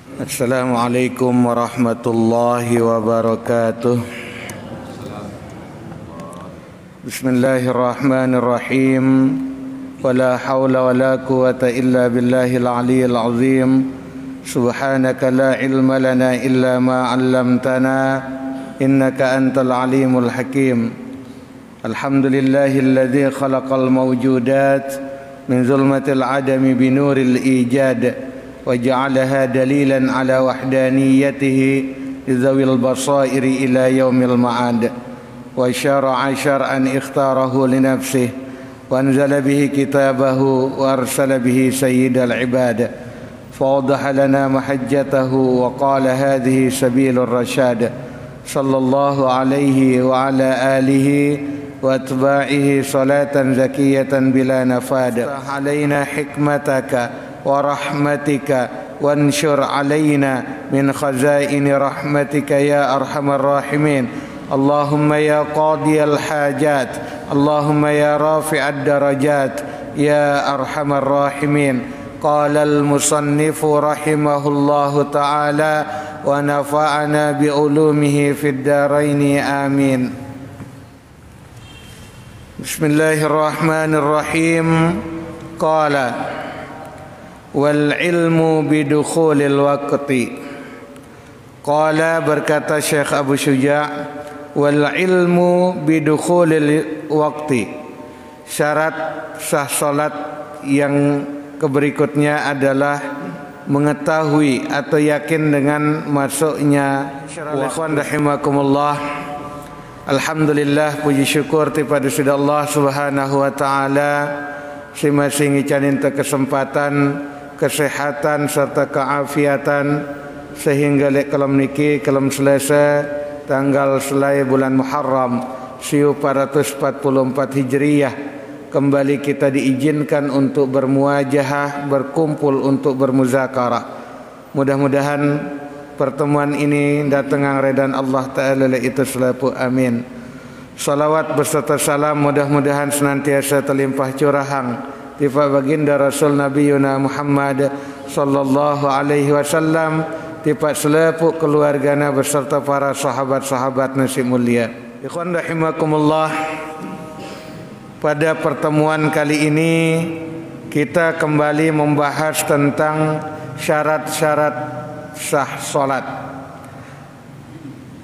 Assalamualaikum warahmatullahi wabarakatuh. Bismillahirrahmanirrahim. Wala hawla wala quwata illa billahil aliyyil azim. Subhanaka la ilma lana illa ma 'allamtana innaka antal alimul hakim. Alhamdulillahilladzi khalaqal mawjudat min zulmatil adami binuril ijad wa ja'alaha dalilan ala wahdaniyatihi lidhawil basairi ila yaumil ma'ad wa syara'a syar'an ikhtarahu li nafsihi wa anzala bihi kitabahu wa arsala bihi sayyidal ibad fawadaha lana mahajjatahu wa qala hadhihi sabilur rasyad sallallahu alaihi wa ala alihi wa atba'ihi salatan zakiyatan bila nafad alaina hikmataka wa rahmatika wanshur alaina min khazaini rahmatika ya arhamar rahimin. Allahumma ya qadiyal hajat, Allahumma ya rafi'ad darajat, ya arhamar rahimin. Qala al-musannifu rahimahullahu ta'ala wa nafa'ana bi ulumihi fid daraini amin. Bismillahirrahmanirrahim. Qala wal ilmu bidukhulil waqti. Qala, berkata Syekh Abu Syuja', wal ilmu bidukhulil waqti. Syarat sah salat yang keberikutnya adalah mengetahui atau yakin dengan masuknya waktu. Rahimakumullah. Alhamdulillah, puji syukur kepada Allah Subhanahu wa taala masing-masing icanin kesempatan, kesehatan serta keafiatan sehingga lek kalam niki kalam selesai tanggal selai bulan Muharram 1444 Hijriyah kembali kita diizinkan untuk bermuajahah, berkumpul untuk bermuzakarah. Mudah-mudahan pertemuan ini datang redan Allah Ta'ala itu selaku amin. Salawat beserta salam mudah-mudahan senantiasa terlimpah curahang tifa baginda Rasul Nabi Yuna Muhammad sallallahu alaihi wasallam, tifa selepuk keluarganya beserta para sahabat-sahabat nasi mulia. Ikhwan rahimakumullah, pada pertemuan kali ini kita kembali membahas tentang syarat-syarat sah salat.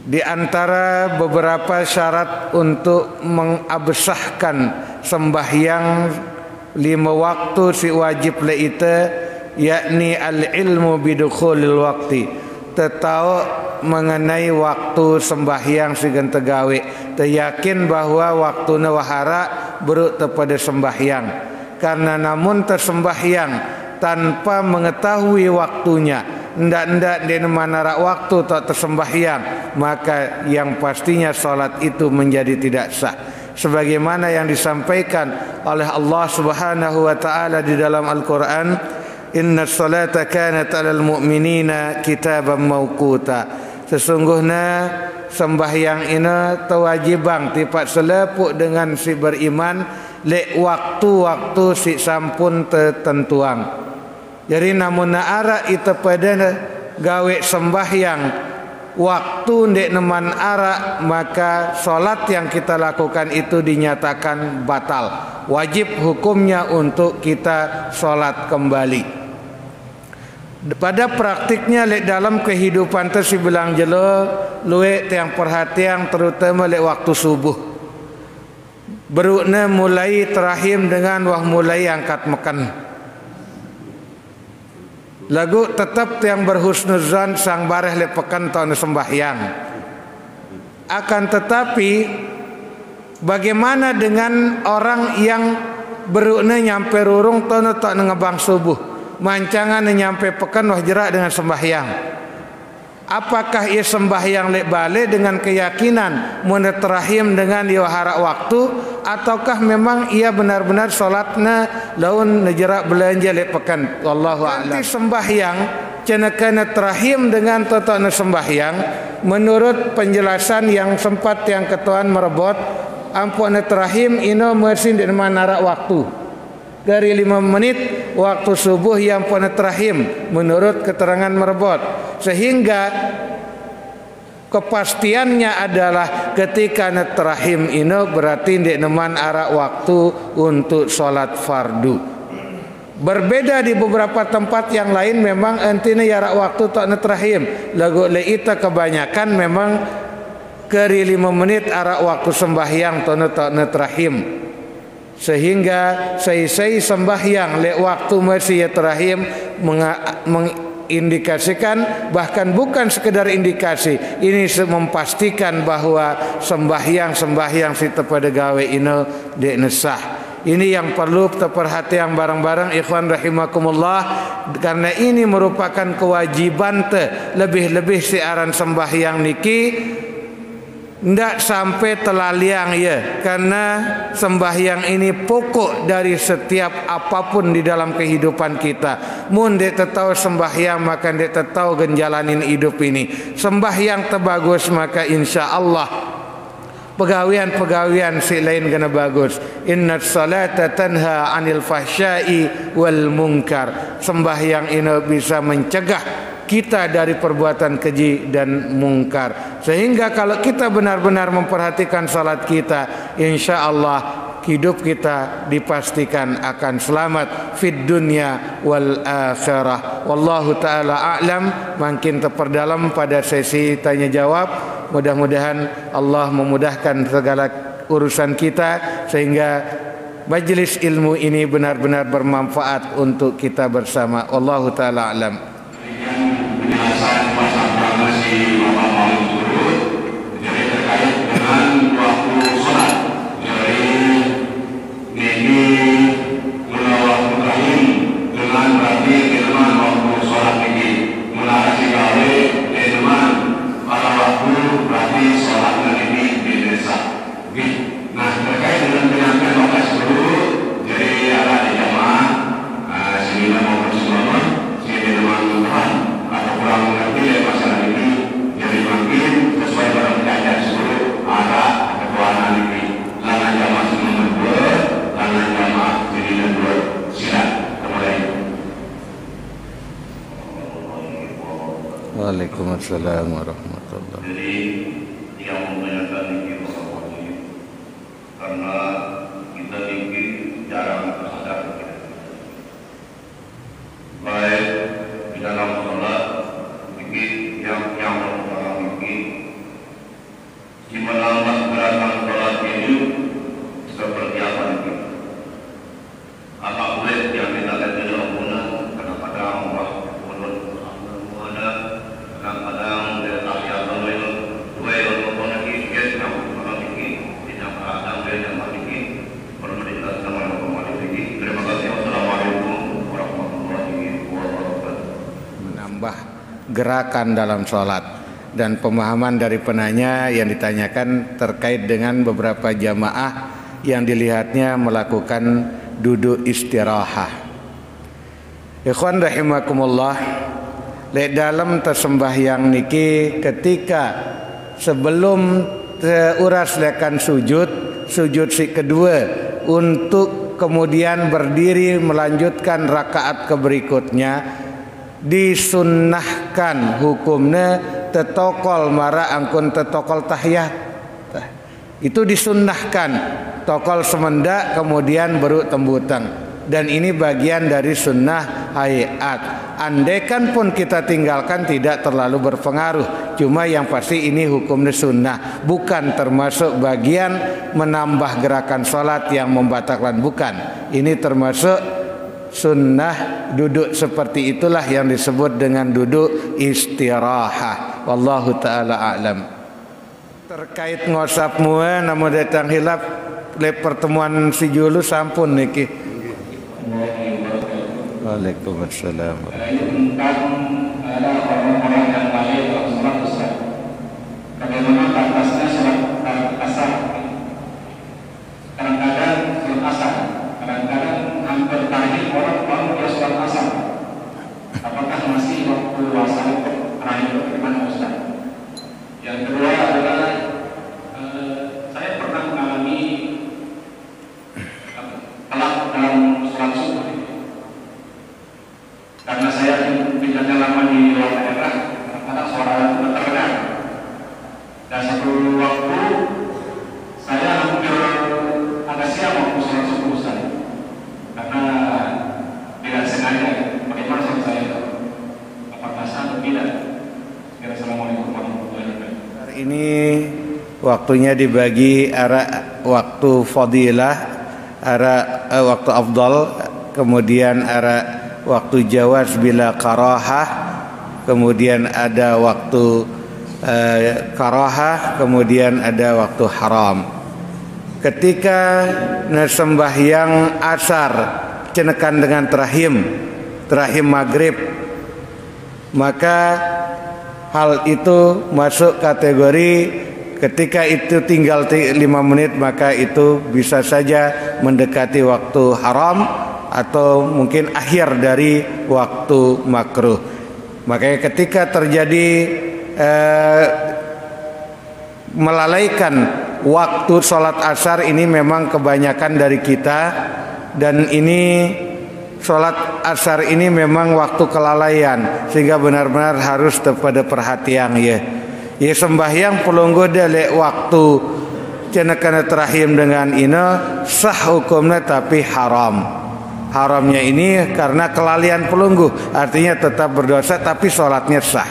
Di antara beberapa syarat untuk mengabsahkan sembahyang 5 waktu si wajib laita, yakni al-ilmu bidukhulil waqti, tahu mengenai waktu sembahyang si gentegawe, teryakin bahwa waktuna wahara beruk kepada sembahyang. Karena namun tersembahyang tanpa mengetahui waktunya, ndak di mana waktu tak tersembahyang, maka yang pastinya salat itu menjadi tidak sah. Sebagaimana yang disampaikan oleh Allah Subhanahu wa taala di dalam Al-Qur'an, innas salata kanat 'alal mu'minina kitaban mawquta. Sesungguhnya sembahyang ini tewajibang tipat selepuk dengan si beriman lek waktu-waktu si sampun tertentuang. Jadi namun ara itu pada gawe sembahyang waktu ndek neman ara, maka solat yang kita lakukan itu dinyatakan batal. Wajib hukumnya untuk kita solat kembali. Pada praktiknya lek dalam kehidupan tersibilang jelo luwe yang perhatian terutama lek waktu subuh. Berukna mulai terahim dengan wah mulai angkat makan. Lagu tetap yang berhusnuzan sang bareh lepekan tahun sembahyang. Akan tetapi bagaimana dengan orang yang berukna nyampe rurung tahun tak ngebang subuh, mancangan nyampe pekan wah jerak dengan sembahyang. Apakah ia sembahyang lek balik dengan keyakinan meneterahim dengan diwahara waktu, ataukah memang ia benar-benar solatnya laun nejerak belanja lek pekan? Wallahu a'lam. Nanti sembahyang cenakana terahim dengan totokna sembahyang menurut penjelasan yang sempat yang ketuan merebut ampun terahim ino mesin di mana waktu dari 5 menit waktu subuh yang penetrahim menurut keterangan merebot, sehingga kepastiannya adalah ketika netrahim ini berarti ndek neman arak waktu untuk sholat fardu. Berbeda di beberapa tempat yang lain memang entine yarak waktu tak netrahim. Lagu leita kebanyakan memang keri 5 menit arak waktu sembahyang tak netrahim. Sehingga saya sembahyang le waktu masih terahim mengindikasikan, bahkan bukan sekedar indikasi, ini memastikan bahwa sembahyang si pada gawe ini dek nesah. Ini yang perlu kita perhatikan bareng-bareng ikhwan rahimakumullah, karena ini merupakan kewajiban lebih-lebih siaran sembahyang niki ndak sampai telaliang ya, karena sembahyang ini pokok dari setiap apapun di dalam kehidupan kita. Mun dek tetau sembahyang maka dek tetau genjalanin hidup ini. Sembahyang terbagus maka insya Allah pegawian si lain kena bagus. Inna salata tanha anil fahsyai wal munkar. Sembahyang ini bisa mencegah kita dari perbuatan keji dan mungkar. Sehingga kalau kita benar-benar memperhatikan salat kita, insya Allah hidup kita dipastikan akan selamat fid dunya wal akhirah. Wallahu ta'ala a'lam. Makin terperdalam pada sesi tanya jawab. Mudah-mudahan Allah memudahkan segala urusan kita sehingga majlis ilmu ini benar-benar bermanfaat untuk kita bersama. Wallahu ta'ala a'lam. Penjelasan masalah masih Bapak Maulid Turut jadi terkait dengan waktu sholat, jadi ini mulawat Ibrahim dengan berarti dengan waktu sholat ini mulai gawe dengan pada waktu berarti sholat ini di desa. Nah terkait dengan penyampaian lokasi dulu, jadi ada di jamaah sini mau bersuara sini teman-teman atau kurang mengerti ya masalah ini, jadi makin sesuai dengan kajian seluruh ada ketuaan ini lana jamaah semua membuat lana jamaah jadi membuat silat kemudian. Waalaikumsalam warahmatullahi. Jadi yang membenarkan ini karena kita tinggi jarang sadar baik di dalam sholat ini yang orang ini di menambah gerakan sholat ini seperti apa ini? Apa boleh yang kita lihat di dalam guna kadang-kadang mulut ada kadang-kadang dari tahiyat lalu dua orang lagi kes yang orang ini tidak ada yang mati perlu dijelaskan oleh Bapak ini. Terima kasih. Wassalamualaikum warahmatullahi wabarakatuh. Menambah gerakan dalam sholat dan pemahaman dari penanya yang ditanyakan terkait dengan beberapa jamaah yang dilihatnya melakukan duduk istirahat. Ikhwan rahimakumullah, lek dalam tersembahyang niki ketika sebelum uras lekan sujud si kedua untuk kemudian berdiri melanjutkan rakaat keberikutnya, disunnahkan hukumnya tetokol mara angkun tetokol tahiyat. Itu disunnahkan tokol semendak kemudian baru tembutang, dan ini bagian dari sunnah hayat. Andaikan pun kita tinggalkan tidak terlalu berpengaruh, cuma yang pasti ini hukumnya sunnah, bukan termasuk bagian menambah gerakan sholat yang membatalkan, bukan. Ini termasuk sunnah duduk seperti itulah yang disebut dengan duduk istirahat. Wallahu ta'ala a'lam. Terkait ngosap mua namun datang hilap le pertemuan si julu sampun niki. Waalaikumsalam. Ada orang-orang yang lain dalam sholat besar. Bagaimana batasnya sholat asar? Kadang-kadang sholat asar, kadang-kadang hampir terakhir orang baru sholat asar. Apakah masih waktu asar terakhir bagaimana Ustaz? Yang kedua adalah saya pernah mengalami telat dalam sholat subuh. Assalamualaikum warahmatullahi wabarakatuh. Ini waktunya dibagi arah waktu fadilah, arah waktu afdal, kemudian arah waktu jawaz bila karahah, kemudian ada waktu karahah, kemudian ada waktu haram. Ketika sembahyang asar cenekan dengan terahim maghrib, maka hal itu masuk kategori ketika itu tinggal 5 menit, maka itu bisa saja mendekati waktu haram atau mungkin akhir dari waktu makruh. Makanya ketika terjadi melalaikan waktu sholat asar ini memang kebanyakan dari kita, dan ini sholat asar ini memang waktu kelalaian, sehingga benar-benar harus pada perhatian ya sembahyang pelungguh dele waktu cenekana terahim dengan ina sah hukumnya, tapi haramnya ini karena kelalaian pelungguh, artinya tetap berdosa tapi sholatnya sah.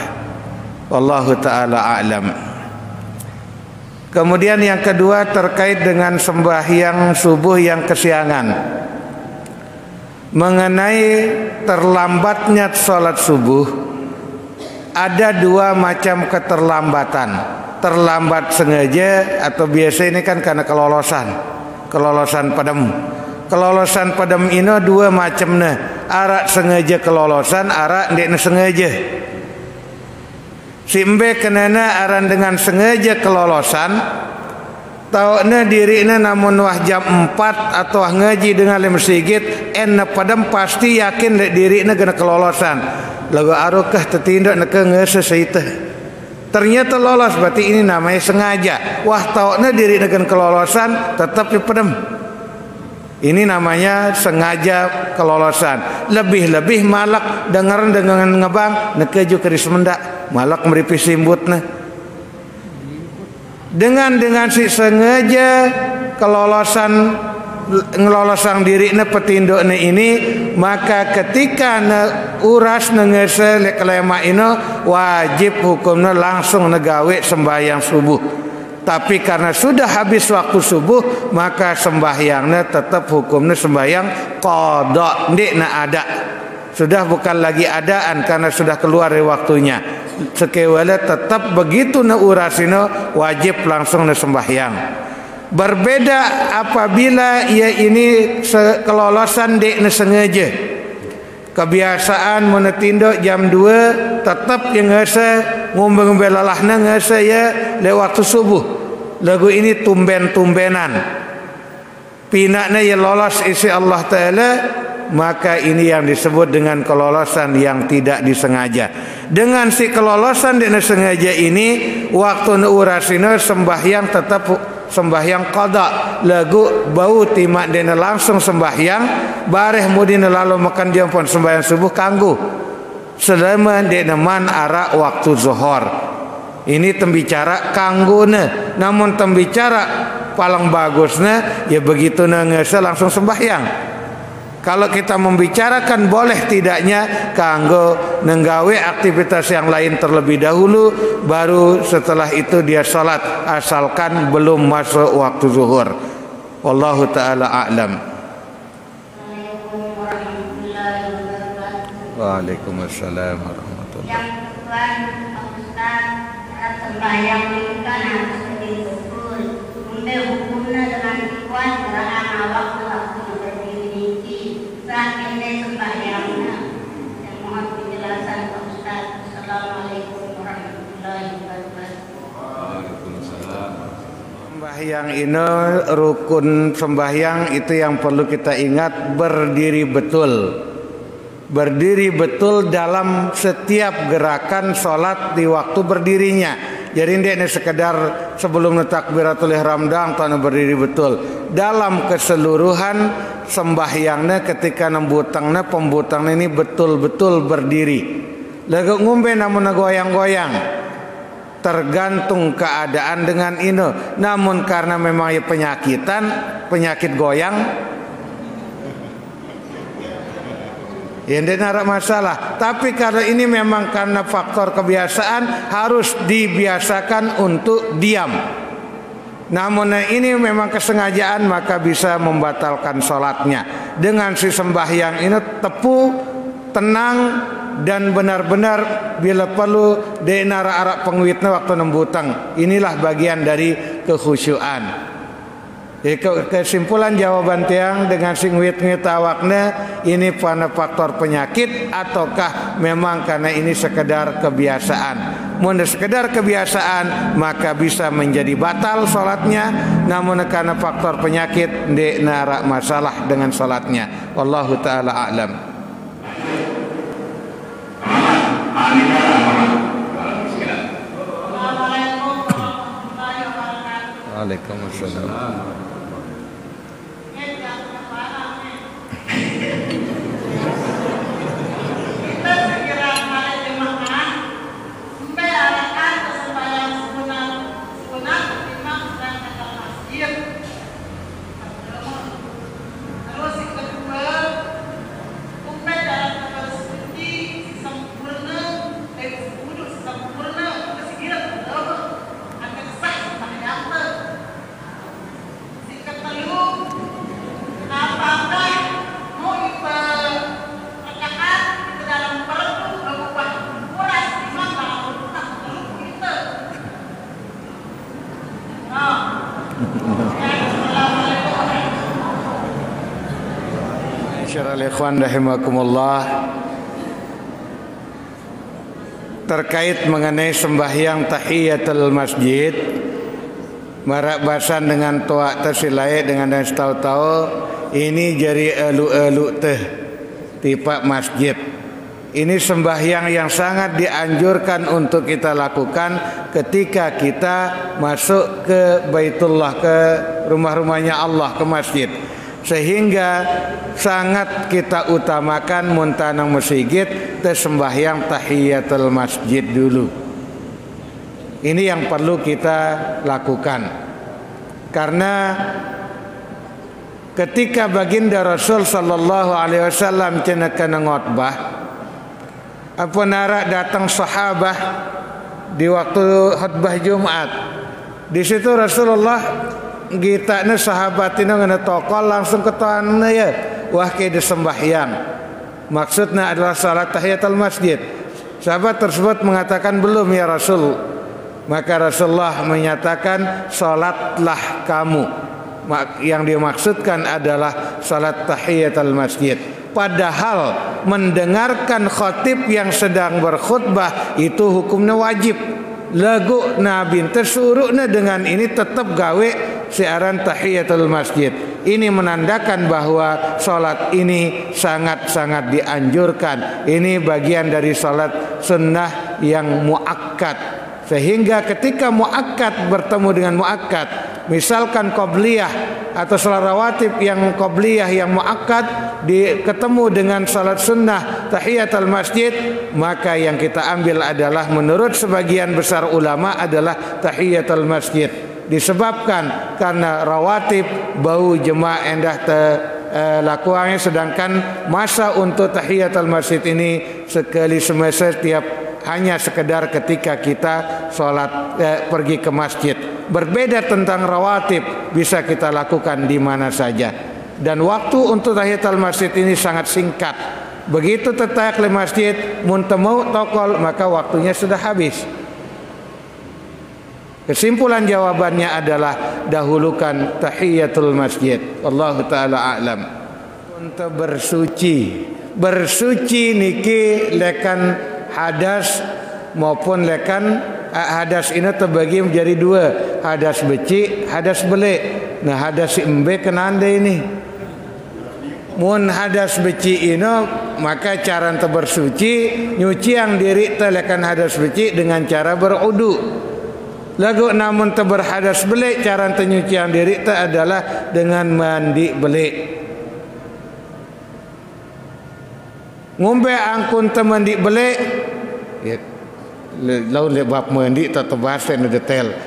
Wallahu ta'ala a'lam. Kemudian yang kedua terkait dengan sembahyang subuh yang kesiangan. Mengenai terlambatnya sholat subuh, ada 2 macam keterlambatan. Terlambat sengaja atau biasa ini kan karena kelolosan padam. Kelolosan padam ini 2 macam nah. Arak sengaja kelolosan, arak ndek sengaja. Simbe kenana aran dengan sengaja kelolosan, tahu diri namun wah jam 4 atau ngaji dengan masjid padam pasti yakin diri kena kelolosan. Lagu arukah tertindak nak ngese seita. Ternyata lolos, berarti ini namanya sengaja. Wah tahu diri dengan kelolosan tetap padam. Ini namanya sengaja kelolosan. Lebih-lebih malak dengaran dengan ngebang nekeju keris mendak malak meripis simbut nah. Dengan si sengaja kelolosan ngelolosang diri na petinduk na ini, maka ketika na uras na ngese le kelema ino wajib hukumnya langsung negawe sembahyang subuh. Tapi karena sudah habis waktu subuh, maka sembahyangnya tetap hukumnya sembahyang qada, ndik na ada. Sudah bukan lagi adaan karena sudah keluar dari waktunya. Sekewala tetap begitu na urasino wajib langsung na sembahyang. Berbeda apabila ia ini kelolosan dek na sengaja. Kebiasaan menetindo jam 2 tetap yang ngese ngombe-ngombe lalahna ngese ya lewat waktu subuh. Lagu ini tumben-tumbenan. Pinaknya ya lolos isi Allah Ta'ala, maka ini yang disebut dengan kelolosan yang tidak disengaja. Dengan si kelolosan tidak disengaja ini, waktu urasino sembahyang tetap sembahyang qada. Lagu bau timak dina langsung sembahyang, bareh mudina lalu makan jampon sembahyang subuh kanggu. Selama dina man ara waktu zuhur. Ini tembicara kangguna, namun tembicara paling bagusnya ya begitu ngese langsung sembahyang. Kalau kita membicarakan boleh tidaknya kanggo nenggawe aktivitas yang lain terlebih dahulu, baru setelah itu dia salat asalkan belum masuk waktu zuhur. Wallahu taala a'lam. Waalaikumsalam warahmatullahi wabarakatuh. Sembahyang itu kan harus betul. Untuk hukumnya dengan ikhwan karena waktu berdiri saat ini sembahyangnya. Yang mohon penjelasan Pak Ustaz. Assalamualaikum warahmatullahi wabarakatuh. Waalaikumsalam. Sembahyang ini rukun sembahyang itu yang perlu kita ingat, berdiri betul. Berdiri betul dalam setiap gerakan sholat di waktu berdirinya. Jadi ini sekedar sebelum takbiratul ihram dang tanah berdiri betul. Dalam keseluruhan sembahyangnya ketika nembutangnya pembutangnya ini betul-betul berdiri. Lagu ngumbe namun goyang-goyang. Tergantung keadaan dengan ini. Namun karena memang ya penyakit goyang, Ya tidak ada masalah. Tapi kalau ini memang karena faktor kebiasaan, harus dibiasakan untuk diam. Namun ini memang kesengajaan, maka bisa membatalkan sholatnya. Dengan si sembahyang ini tepu, tenang, dan benar-benar bila perlu denara arak penguitnya waktu nembutang. Inilah bagian dari kekhusyuan. Jadi kesimpulan jawaban tiang dengan sing wit-wit awakna ini pada faktor penyakit ataukah memang karena ini sekedar kebiasaan. Mun sekedar kebiasaan maka bisa menjadi batal salatnya, namun karena faktor penyakit ndek nara masalah dengan salatnya. Wallahu taala a'lam. Waalaikumsalam. Ikhwan rahimakumullah, terkait mengenai sembahyang tahiyatul masjid, marak bahasan dengan tuak tersilai dengan dan tahu-tahu ini jadi elu-elu teh tipe masjid. Ini sembahyang yang sangat dianjurkan untuk kita lakukan ketika kita masuk ke Baitullah, ke rumah-rumahnya Allah, ke masjid. Sehingga sangat kita utamakan muntanang masjid tersembahyang tahiyatul masjid dulu. Ini yang perlu kita lakukan. Karena ketika baginda Rasul sallallahu alaihi wasallam cenah ngotbah, apa nara datang sahabat di waktu khutbah Jumat. Di situ Rasulullah kita ne sahabat ini ngena tokol langsung ketuan ya wah ke sembahyang, maksudnya adalah salat tahiyatul masjid. Sahabat tersebut mengatakan belum ya Rasul, maka Rasulullah menyatakan salatlah kamu. Yang dimaksudkan adalah salat tahiyatul masjid. Padahal mendengarkan khatib yang sedang berkhutbah itu hukumnya wajib. Lagu Nabi tersuruhnya dengan ini tetap gawe siaran tahiyatul masjid. Ini menandakan bahwa salat ini sangat-sangat dianjurkan. Ini bagian dari salat sunnah yang muakkad. Sehingga ketika muakkad bertemu dengan muakkad, misalkan qabliyah atau salat rawatib yang qabliyah yang muakkad ketemu dengan salat sunnah tahiyatul masjid, maka yang kita ambil adalah menurut sebagian besar ulama adalah tahiyatul masjid. Disebabkan karena rawatib bau jemaah endah lakuannya, sedangkan masa untuk tahiyatul masjid ini sekali semester hanya sekedar ketika kita sholat pergi ke masjid. Berbeda tentang rawatib, bisa kita lakukan di mana saja. Dan waktu untuk tahiyatul masjid ini sangat singkat. Begitu tertayak di masjid, muntemu tokol, maka waktunya sudah habis. Kesimpulan jawabannya adalah dahulukan tahiyatul masjid. Wallahu taala a'lam. Untuk bersuci niki lekan hadas maupun lekan hadas ini terbagi menjadi dua, hadas beci, hadas belik. Nah hadas embe kenanda ini. Mun hadas beci ini maka cara bersuci nyuci yang diri telekan hadas beci dengan cara berudu. Lagu namun berhadas belik, cara nyuci yang diri adalah dengan mandi belik. Ngombe angkun mandi belik, lalu lebab mandi tetap bahasa detail.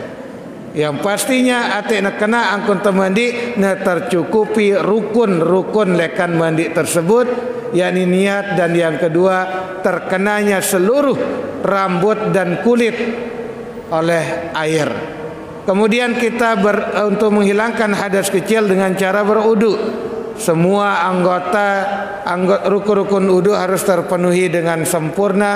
Yang pastinya ate nak kena angkun mandi na tercukupi rukun lekan mandi tersebut, yakni niat, dan yang kedua terkenanya seluruh rambut dan kulit oleh air. Kemudian kita untuk menghilangkan hadas kecil dengan cara berwudu. Semua anggota rukun-rukun wudu harus terpenuhi dengan sempurna.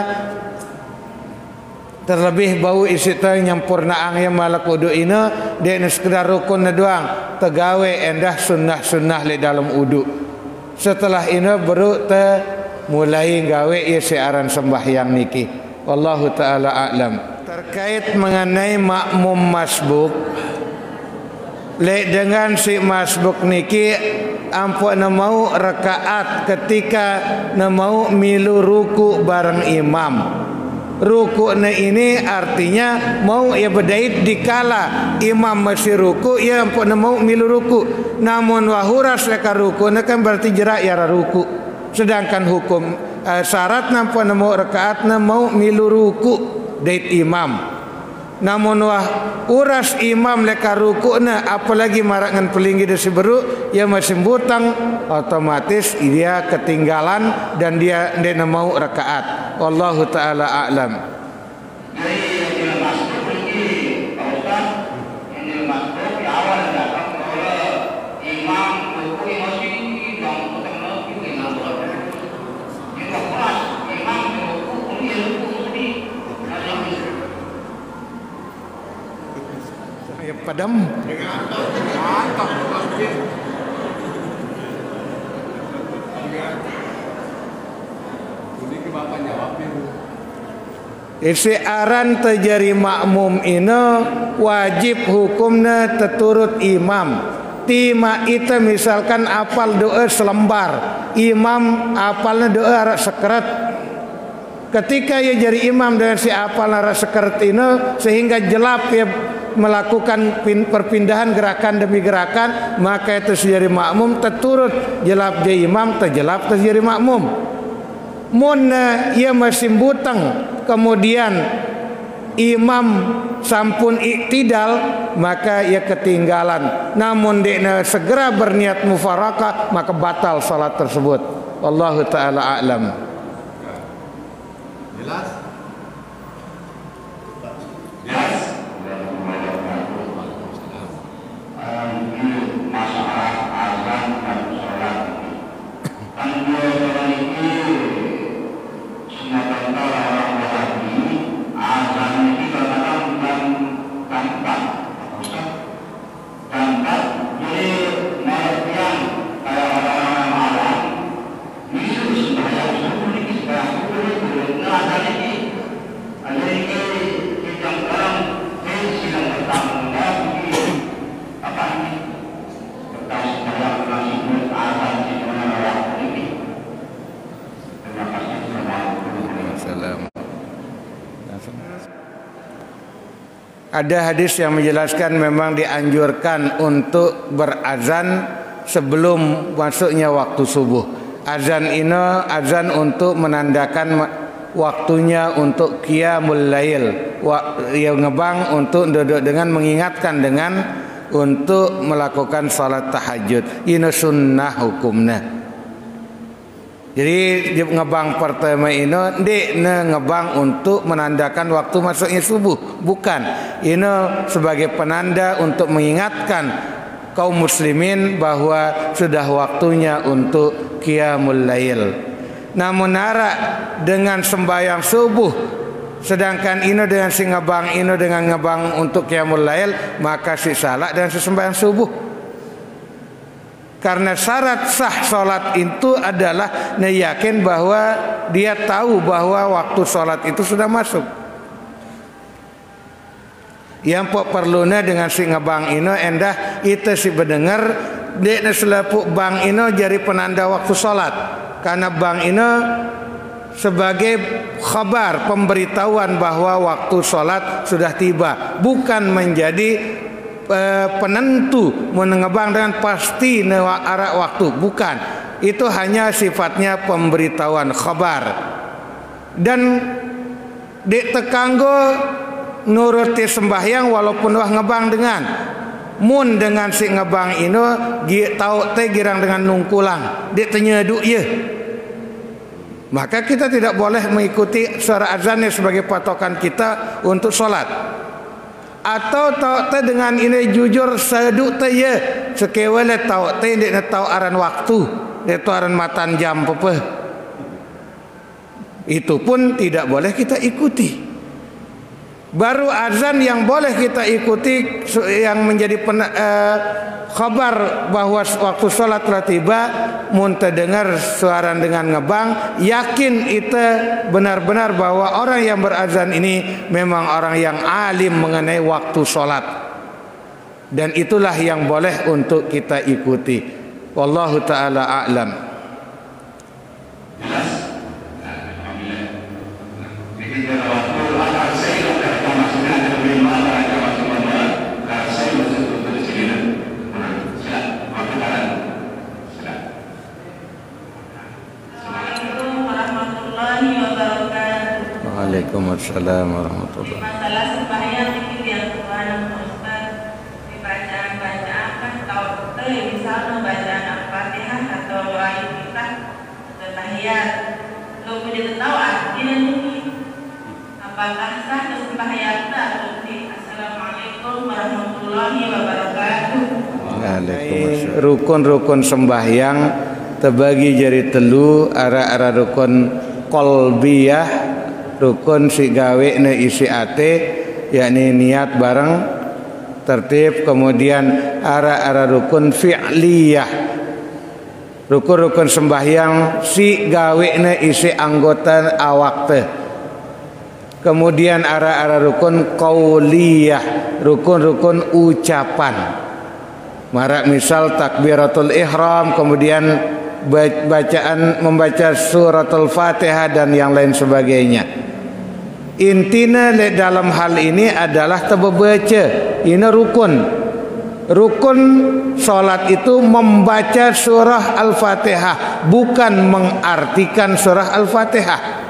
Terlebih bau isi teh nyampurna yang malak wudu ini dia sekedar rukun doang, tegawe endah sunnah-sunnah di dalam wudu. Setelah ini baru mulai gawe siaran sembahyang niki. Wallahu taala a'lam. Terkait mengenai makmum masbuk, dengan si masbuk niki ampun mau rakaat ketika mau milu ruku bareng imam. Ruku ini artinya mau ia berdait dikala imam masih ruku, ia ampun mau milu ruku. Namun wahuras leka ruku kan berarti jerak ya ruku. Sedangkan hukum syarat ampun mau rakaat mau milu ruku dait imam. Namun wah uras imam leka rukuna apalagi marangan pelinggi desi beru ya masih butang, otomatis dia ketinggalan dan dia mau rakaat. Wallahu taala a'lam. Padam. Siaran terjadi makmum ini wajib hukumnya terturut imam. Tima itu misalkan apal doa selembar, imam apalnya doa arak sekeret. Ketika ia jadi imam dengan si apal arak sekeret ini sehingga jelap ya melakukan perpindahan gerakan demi gerakan, maka itu jadi makmum terturut jelap dia imam, terjelap terjadi makmum. Mun ia masih butang kemudian imam sampun iktidal, maka ia ketinggalan. Namun dia segera berniat mufarakah, maka batal salat tersebut. Wallahu taala a'lam. Jelas? Ada hadis yang menjelaskan memang dianjurkan untuk berazan sebelum masuknya waktu subuh. Azan ini azan untuk menandakan waktunya untuk qiyamul lail. Yang ngebang untuk duduk dengan mengingatkan dengan untuk melakukan salat tahajud. Ini sunnah hukumnya. Jadi ngebang pertama ini ngebang untuk menandakan waktu masuknya subuh, bukan. Ini sebagai penanda untuk mengingatkan kaum muslimin bahwa sudah waktunya untuk qiyamul lail. Namun nara dengan sembahyang subuh, sedangkan ini dengan si ngebang ini dengan ngebang untuk qiyamul lail, maka si salat dan si sembahyang subuh. Karena syarat sah solat itu adalah yakin bahwa dia tahu bahwa waktu solat itu sudah masuk. Yang perlunya dengan si ngebang ini endah itu si berdengar dia selepuk bang ini jadi penanda waktu solat. Karena bang ini sebagai khabar pemberitahuan bahwa waktu solat sudah tiba, bukan menjadi penentu mengebang dengan pasti arah waktu, bukan. Itu hanya sifatnya pemberitahuan khabar. Dan ditekanggo nuruti sembahyang walaupun wah ngebang dengan mun dengan si ngebang ini tahu teh girang dengan nungkulang dia tenyedu ye maka kita tidak boleh mengikuti suara azannya sebagai patokan kita untuk sholat. Atau tahu dengan ini jujur seduk te ye sekewale tahu te ndak tahu aran waktu, ndak tahu aran matan jam apa. Itu pun tidak boleh kita ikuti. Baru azan yang boleh kita ikuti yang menjadi khabar bahwa waktu sholat telah tiba, mun terdengar suara dengan ngebang, yakin itu benar-benar bahwa orang yang berazan ini memang orang yang alim mengenai waktu sholat, dan itulah yang boleh untuk kita ikuti. Wallahu ta'ala a'lam. Waalaikumsalam warahmatullahi wabarakatuh. Masalah sembahyang itu yang Tuhan Ustaz di bacaan-bacaan kan tahu misalnya bacaan Al-Fatihah atau doa kita tahiyat lalu kita tahu artinya ini apakah sah sembahyang atau tidak. Assalamualaikum warahmatullahi wabarakatuh. Waalaikumsalam. Rukun-rukun sembahyang terbagi jadi telu, ara rukun qalbiyah, rukun si gawe ne isi ate, yakni niat bareng tertib. Kemudian ara rukun fi'liyah, rukun sembahyang si gawe ne isi anggota awak te. Kemudian ara rukun qauliyah, rukun ucapan. Marak misal takbiratul ihram, kemudian membaca suratul Fatihah dan yang lain sebagainya. Intinya dalam hal ini adalah terbaca. Ini rukun salat itu membaca surah Al-Fatihah, bukan mengartikan surah Al-Fatihah.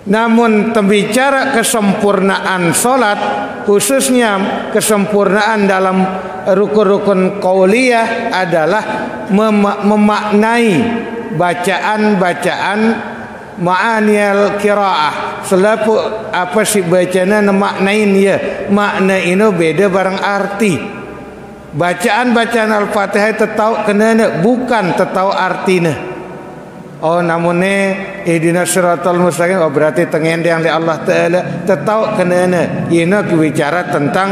Namun bicara kesempurnaan salat, khususnya kesempurnaan dalam rukun qauliyah adalah memaknai bacaan ma'aniyal qiraah. Selaku apa sih bacana maknain ya, makna ini beda barang arti. Bacaan Al-Fatihah tetau kena bukan tetau artinya. Oh namunnya ihdinas siratal mustaqim, oh berarti tengendang di Allah Ta'ala tetau kena ini bicara tentang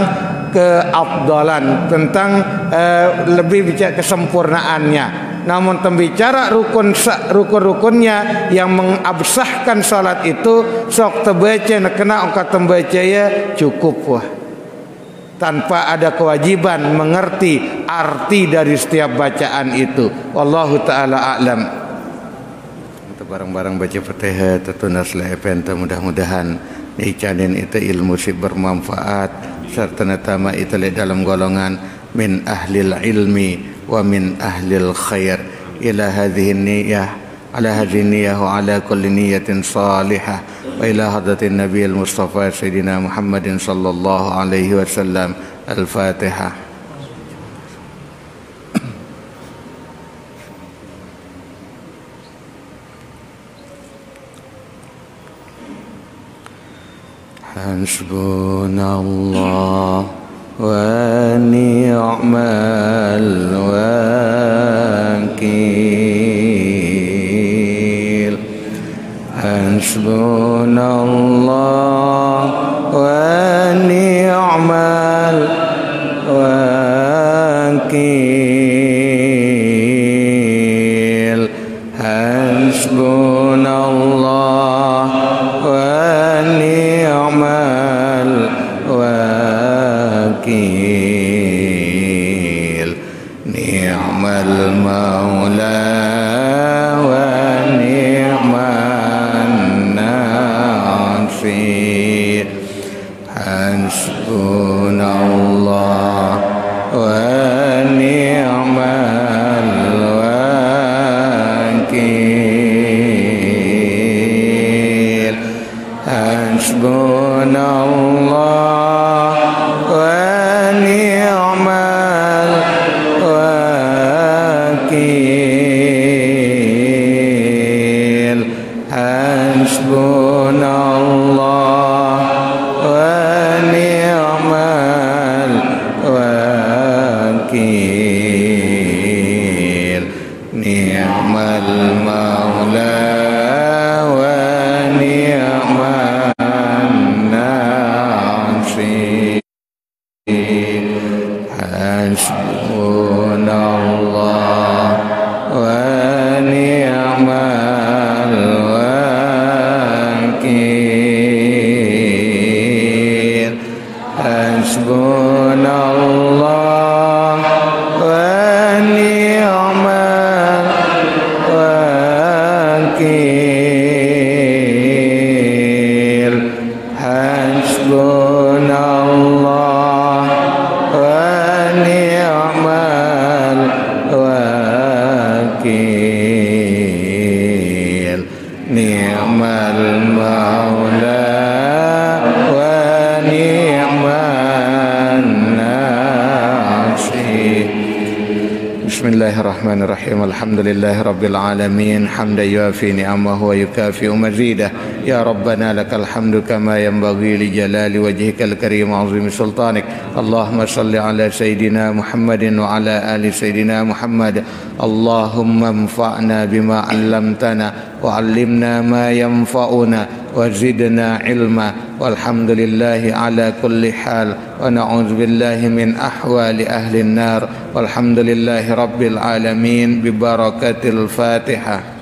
keafdalan, tentang lebih bicara kesempurnaannya. Namun tembicara rukun-rukunnya yang mengabsahkan salat itu sok terbaca kena angkat tembaca ya cukup wah, tanpa ada kewajiban mengerti arti dari setiap bacaan itu. Wallahu ta'ala a'lam. Barang-barang baca Fatihah tertunas lepen, mudah-mudahan icanin itu ilmu si bermanfaat serta natama itu dalam golongan min ahlil ilmi wa min ahlil khair. Ila hadhihi niyyah ala hadhihi niyyah wa ala kulli niyyatin salihah wa ila hadratin nabiyil mustafa sayyidina Muhammadin sallallahu alaihi wasallam. Al-Fatihah. Hasbunallah wa ni'mal wakil. Hasbunallah wa ni'mal wakil. Hasbunallah wa ni'mal wakil. Ni'mal maula wa ni'man nasir. Hasbunallah wa ni'mal wakil. Hasbunallah wa ni'mal wakil. Hasbunallah wa ni'mal wakil. Hasbunallah wa ni'mal wakil. Ni'mal maula wa ni'man nasir. Bismillahirrahmanirrahim. Alhamdulillahirabbil alamin. Hamdan yuafi ni'amahu wa yukafi'u mazidah. Ya Rabbana lakal hamdu kama yanbaghi li jalali wajhikal karim wa 'azimi sultanik. Allahumma salli ala sayidina Muhammadin wa ala ali sayidina Muhammad. Allahumma anfa'na bima 'allamtana wa 'allimna ma yanfa'una wa zidna ilma. Walhamdulillahi ala kulli hal wa na'udzu billahi min ahwali ahli an-nar. Walhamdulillahi rabbil alamin bi barakatil Fatihah.